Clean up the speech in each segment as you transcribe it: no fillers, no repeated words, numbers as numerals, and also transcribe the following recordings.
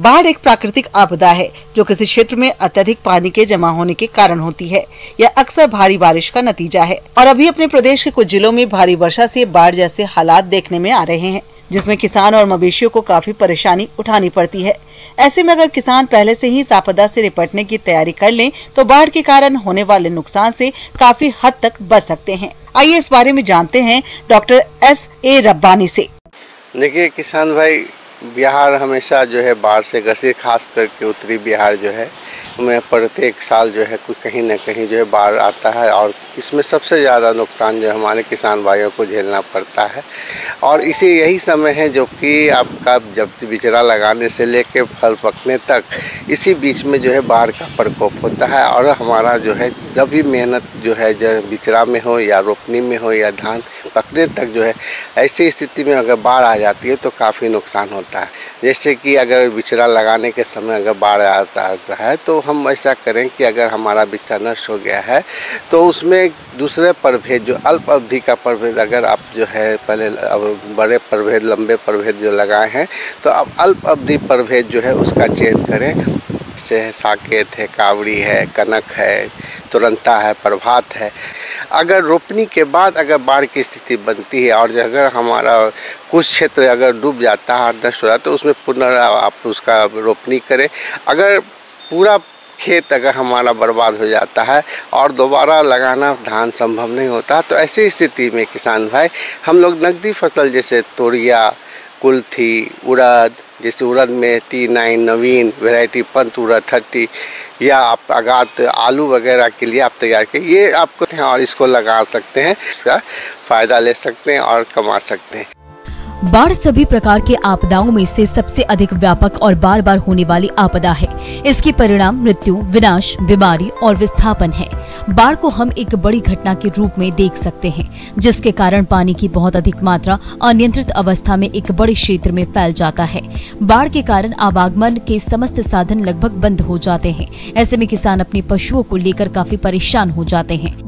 बाढ़ एक प्राकृतिक आपदा है जो किसी क्षेत्र में अत्यधिक पानी के जमा होने के कारण होती है। यह अक्सर भारी बारिश का नतीजा है और अभी अपने प्रदेश के कुछ जिलों में भारी वर्षा से बाढ़ जैसे हालात देखने में आ रहे हैं, जिसमें किसान और मवेशियों को काफी परेशानी उठानी पड़ती है। ऐसे में अगर किसान पहले से ही इस आपदा से निपटने की तैयारी कर लें तो बाढ़ के कारण होने वाले नुकसान से काफी हद तक बच सकते हैं। आइए इस बारे में जानते हैं डॉक्टर S.A. रब्बानी से। देखिए किसान भाई, बिहार हमेशा जो है बाढ़ से ग्रसित, खास करके उत्तरी बिहार जो है में प्रत्येक साल जो है कुछ कहीं न कहीं जो है बाढ़ आता है और इसमें सबसे ज़्यादा नुकसान जो हमारे किसान भाइयों को झेलना पड़ता है। और इसी यही समय है जो कि आपका जब बिचड़ा लगाने से लेकर फल पकने तक, इसी बीच में जो है बाढ़ का प्रकोप होता है। और हमारा जो है जब भी मेहनत जो है बिचड़ा में हो या रोपनी में हो या धान पकने तक जो है, ऐसी स्थिति में अगर बाढ़ आ जाती है तो काफ़ी नुकसान होता है। जैसे कि अगर बिचड़ा लगाने के समय अगर बाढ़ आता है तो हम ऐसा करें कि अगर हमारा बिचड़ा नष्ट हो गया है तो उसमें दूसरे प्रभेद, जो अल्प अवधि का प्रभेद, अगर आप जो है पहले अब बड़े प्रभेद, लंबे प्रभेद जो लगाए हैं तो अब अल्प अवधि प्रभेद जो है उसका चयन करें। जैसे साकेत है, कावड़ी है, कनक है, तुरंता है, प्रभात है। अगर रोपनी के बाद अगर बाढ़ की स्थिति बनती है और अगर हमारा कुछ क्षेत्र अगर डूब जाता है, नष्ट हो जाता है, तो उसमें पुनः आप उसका रोपनी करें। अगर पूरा खेत अगर हमारा बर्बाद हो जाता है और दोबारा लगाना धान संभव नहीं होता, तो ऐसी स्थिति में किसान भाई हम लोग नकदी फसल जैसे तोरिया, कुल्थी, उड़द, जैसे उड़द में T9 नवीन वैरायटी, पंत उड़द 30, या आप आगात आलू वगैरह के लिए आप तैयार करें, ये आपको हैं और इसको लगा सकते हैं, इसका फ़ायदा ले सकते हैं और कमा सकते हैं। बाढ़ सभी प्रकार के आपदाओं में से सबसे अधिक व्यापक और बार बार होने वाली आपदा है। इसके परिणाम मृत्यु, विनाश, बीमारी और विस्थापन है। बाढ़ को हम एक बड़ी घटना के रूप में देख सकते हैं, जिसके कारण पानी की बहुत अधिक मात्रा अनियंत्रित अवस्था में एक बड़े क्षेत्र में फैल जाता है। बाढ़ के कारण आवागमन के समस्त साधन लगभग बंद हो जाते हैं। ऐसे में किसान अपने पशुओं को लेकर काफी परेशान हो जाते हैं।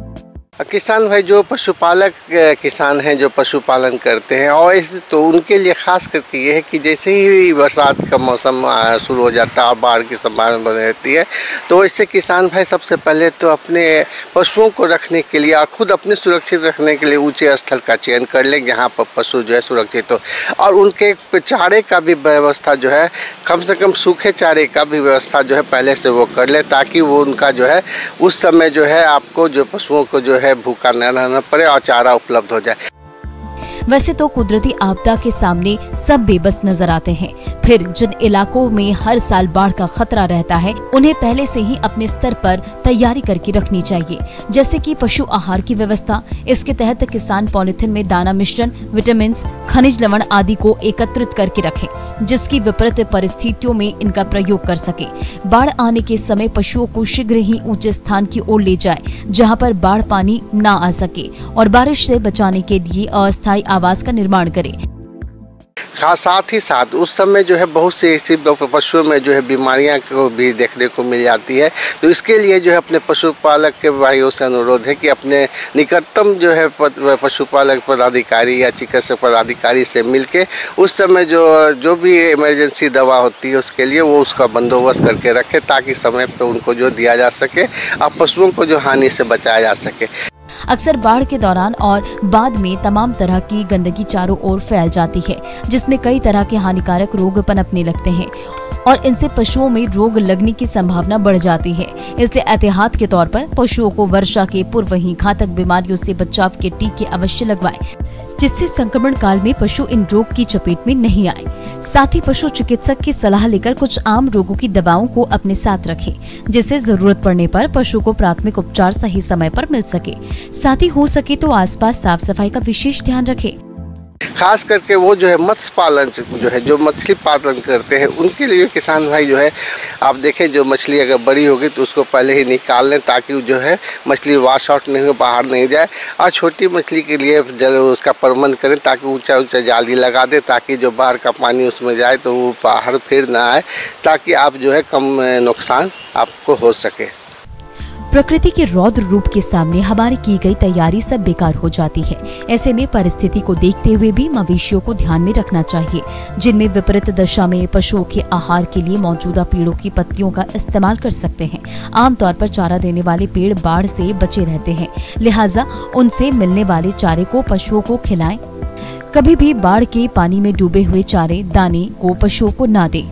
किसान भाई जो पशुपालक किसान हैं, जो पशुपालन करते हैं, और इस तो उनके लिए खास करके ये है कि जैसे ही बरसात का मौसम शुरू हो जाता है और बाढ़ की संभावना बनी रहती है, तो इससे किसान भाई सबसे पहले तो अपने पशुओं को रखने के लिए और खुद अपने सुरक्षित रखने के लिए ऊंचे स्थल का चयन कर लें जहाँ पर पशु जो है सुरक्षित हो, और उनके चारे का भी व्यवस्था जो है, कम से कम सूखे चारे का भी व्यवस्था जो है पहले से वो कर ले, ताकि वो उनका जो है उस समय जो है आपको जो पशुओं को जो है भूखा न रहना पड़े और चारा उपलब्ध हो जाए। वैसे तो कुदरती आपदा के सामने सब बेबस नजर आते हैं, फिर जिन इलाकों में हर साल बाढ़ का खतरा रहता है उन्हें पहले से ही अपने स्तर पर तैयारी करके रखनी चाहिए, जैसे कि पशु आहार की व्यवस्था। इसके तहत किसान पॉलिथीन में दाना मिश्रण, विटामिन, खनिज लवण आदि को एकत्रित करके रखें, जिसकी विपरीत परिस्थितियों में इनका प्रयोग कर सके। बाढ़ आने के समय पशुओं को शीघ्र ही ऊंचे स्थान की ओर ले जाए जहाँ पर बाढ़ पानी न आ सके, और बारिश से बचाने के लिए अस्थायी आवास का निर्माण करें। साथ ही साथ उस समय जो है बहुत से ऐसी पशुओं में जो है बीमारियां को भी देखने को मिल जाती है, तो इसके लिए जो है अपने पशुपालक के भाइयों से अनुरोध है कि अपने निकटतम जो है पशुपालक पदाधिकारी या चिकित्सक पदाधिकारी से मिलके उस समय जो भी इमरजेंसी दवा होती है उसके लिए वो उसका बंदोबस्त करके रखे, ताकि समय पर उनको जो दिया जा सके और पशुओं को जो हानि से बचाया जा सके। अक्सर बाढ़ के दौरान और बाद में तमाम तरह की गंदगी चारों ओर फैल जाती है, जिसमें कई तरह के हानिकारक रोग पनपने लगते हैं और इनसे पशुओं में रोग लगने की संभावना बढ़ जाती है। इसलिए एहतियात के तौर पर पशुओं को वर्षा के पूर्व ही घातक बीमारियों से बचाव के टीके अवश्य लगवाएं, जिससे संक्रमण काल में पशु इन रोग की चपेट में नहीं आए। साथ ही पशु चिकित्सक की सलाह लेकर कुछ आम रोगों की दवाओं को अपने साथ रखें, जिससे जरूरत पड़ने पर पशु को प्राथमिक उपचार सही समय पर मिल सके। साथ ही हो सके तो आसपास साफ सफाई का विशेष ध्यान रखें। खास करके वो जो है मत्स्य पालन जो है, जो मछली पालन करते हैं, उनके लिए किसान भाई जो है आप देखें, जो मछली अगर बड़ी होगी तो उसको पहले ही निकाल लें, ताकि जो है मछली वॉश आउट नहीं हो, बाहर नहीं जाए। और छोटी मछली के लिए उसका प्रबंध करें, ताकि ऊंचा ऊंचा जाली लगा दें, ताकि जो बाहर का पानी उसमें जाए तो वो बाहर फिर ना आए, ताकि आप जो है कम नुकसान आपको हो सके। प्रकृति के रौद्र रूप के सामने हमारी की गई तैयारी सब बेकार हो जाती है। ऐसे में परिस्थिति को देखते हुए भी मवेशियों को ध्यान में रखना चाहिए, जिनमें विपरीत दशा में पशुओं के आहार के लिए मौजूदा पेड़ों की पत्तियों का इस्तेमाल कर सकते हैं। आमतौर पर चारा देने वाले पेड़ बाढ़ से बचे रहते हैं, लिहाजा उनसे मिलने वाले चारे को पशुओं को खिलाएं। कभी भी बाढ़ के पानी में डूबे हुए चारे दाने को पशुओं को न दें,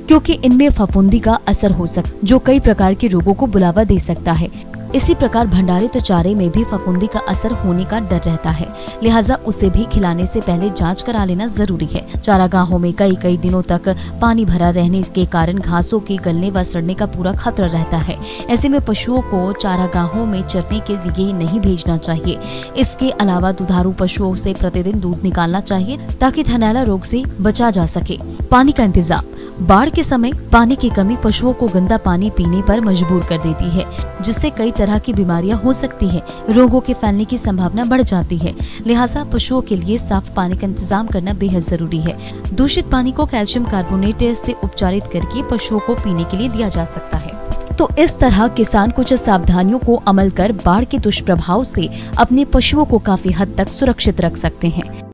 क्योंकि इनमें फफूंदी का असर हो सकता जो कई प्रकार के रोगों को बुलावा दे सकता है। इसी प्रकार भंडारित चारे में भी फफूंदी का असर होने का डर रहता है, लिहाजा उसे भी खिलाने से पहले जांच करा लेना जरूरी है। चारागाहों में कई दिनों तक पानी भरा रहने के कारण घासों के गलने व सड़ने का पूरा खतरा रहता है। ऐसे में पशुओं को चारागाहों में चरने के लिए नहीं भेजना चाहिए। इसके अलावा दुधारू पशुओं से प्रतिदिन दूध निकालना चाहिए, ताकि थनैला रोग से बचा जा सके। पानी का इंतजाम। बाढ़ के समय पानी की कमी पशुओं को गंदा पानी पीने पर मजबूर कर देती है, जिससे कई तरह की बीमारियां हो सकती है। रोगों के फैलने की संभावना बढ़ जाती है, लिहाजा पशुओं के लिए साफ पानी का इंतजाम करना बेहद जरूरी है। दूषित पानी को कैल्शियम कार्बोनेट से उपचारित करके पशुओं को पीने के लिए दिया जा सकता है। तो इस तरह किसान कुछ सावधानियों को अमल कर बाढ़ के दुष्प्रभाव से अपने पशुओं को काफी हद तक सुरक्षित रख सकते हैं।